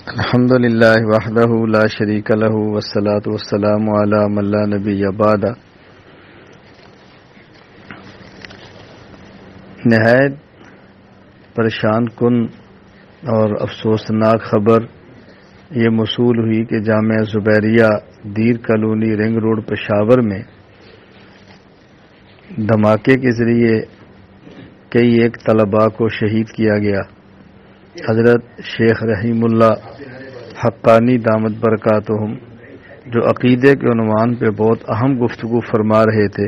الحمد للہ وحدہ لا شریک لہ والصلاة والسلام علی من لا نبی بعد۔ نہایت پریشان کن اور افسوسناک خبر یہ موصول ہوئی کہ جامعہ زبیریہ دیر کالونی رنگ روڈ پشاور میں دھماکے کے ذریعے کئی ایک طلباء کو شہید کیا گیا۔ حضرت شیخ رحیم اللہ حقانی دامت برکاتہم جو عقیدے کے عنوان پہ بہت اہم گفتگو فرما رہے تھے،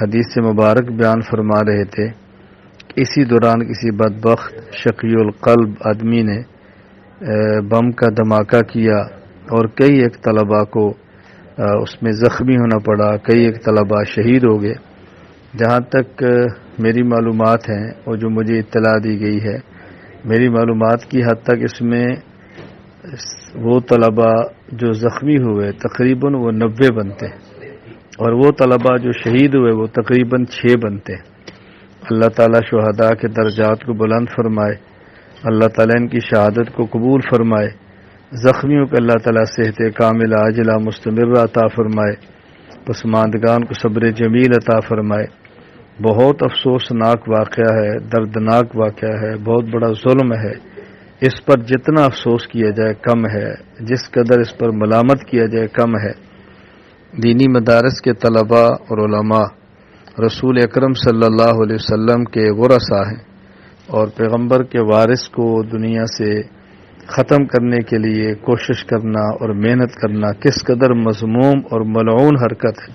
حدیث مبارک بیان فرما رہے تھے، اسی دوران کسی بدبخت شقی القلب آدمی نے بم کا دھماکہ کیا اور کئی ایک طلباء کو اس میں زخمی ہونا پڑا، کئی ایک طلباء شہید ہو گئے۔ جہاں تک میری معلومات ہیں اور جو مجھے اطلاع دی گئی ہے، میری معلومات کی حد تک اس میں وہ طلباء جو زخمی ہوئے تقریباً وہ 90 بنتے اور وہ طلباء جو شہید ہوئے وہ تقریباً 6 بنتے۔ اللہ تعالیٰ شہداء کے درجات کو بلند فرمائے، اللہ تعالیٰ ان کی شہادت کو قبول فرمائے، زخمیوں کو اللہ تعالیٰ صحت کاملہ عاجلہ مستمرہ عطا فرمائے، پسماندگان کو صبر جمیل عطا فرمائے۔ بہت افسوسناک واقعہ ہے، دردناک واقعہ ہے، بہت بڑا ظلم ہے۔ اس پر جتنا افسوس کیا جائے کم ہے، جس قدر اس پر ملامت کیا جائے کم ہے۔ دینی مدارس کے طلباء اور علماء رسول اکرم صلی اللہ علیہ وسلم کے ورثاء ہیں اور پیغمبر کے وارث کو دنیا سے ختم کرنے کے لیے کوشش کرنا اور محنت کرنا کس قدر مذموم اور ملعون حرکت ہے۔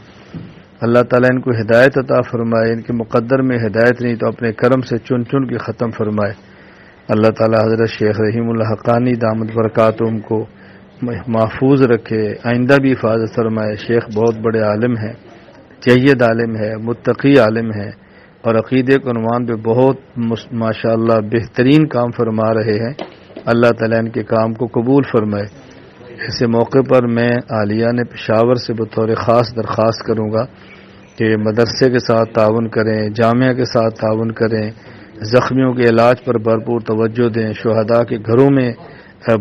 اللہ تعالیٰ ان کو ہدایت عطا فرمائے، ان کے مقدر میں ہدایت نہیں تو اپنے کرم سے چن چن کے ختم فرمائے۔ اللہ تعالیٰ حضرت شیخ رحیم اللہ حقانی دامت برکاتہم کو محفوظ رکھے، آئندہ بھی حفاظت فرمائے۔ شیخ بہت بڑے عالم ہیں، جید عالم ہے، متقی عالم ہے اور عقیدے کے عنوان پہ بہت ماشاءاللہ بہترین کام فرما رہے ہیں۔ اللہ تعالیٰ ان کے کام کو قبول فرمائے۔ ایسے موقع پر میں عالیہ نے پشاور سے بطور خاص درخواست کروں گا کہ مدرسے کے ساتھ تعاون کریں، جامعہ کے ساتھ تعاون کریں، زخمیوں کے علاج پر بھرپور توجہ دیں، شہداء کے گھروں میں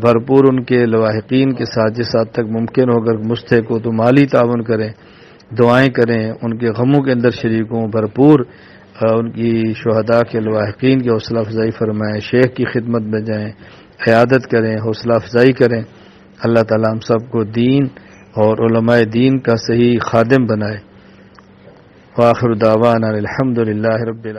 بھرپور ان کے لواحقین کے ساتھ جس حد تک ممکن ہو اگر مستحق ہو تو مالی تعاون کریں، دعائیں کریں، ان کے غموں کے اندر شریک ہوں، بھرپور ان کی شہداء کے لواحقین کی حوصلہ افزائی فرمائیں، شیخ کی خدمت میں جائیں، عیادت کریں، حوصلہ افزائی کریں۔ اللہ تعالیٰ ہم سب کو دین اور علماء دین کا صحیح خادم بنائے۔ وآخر دعوانا الحمد للہ رب العالمین۔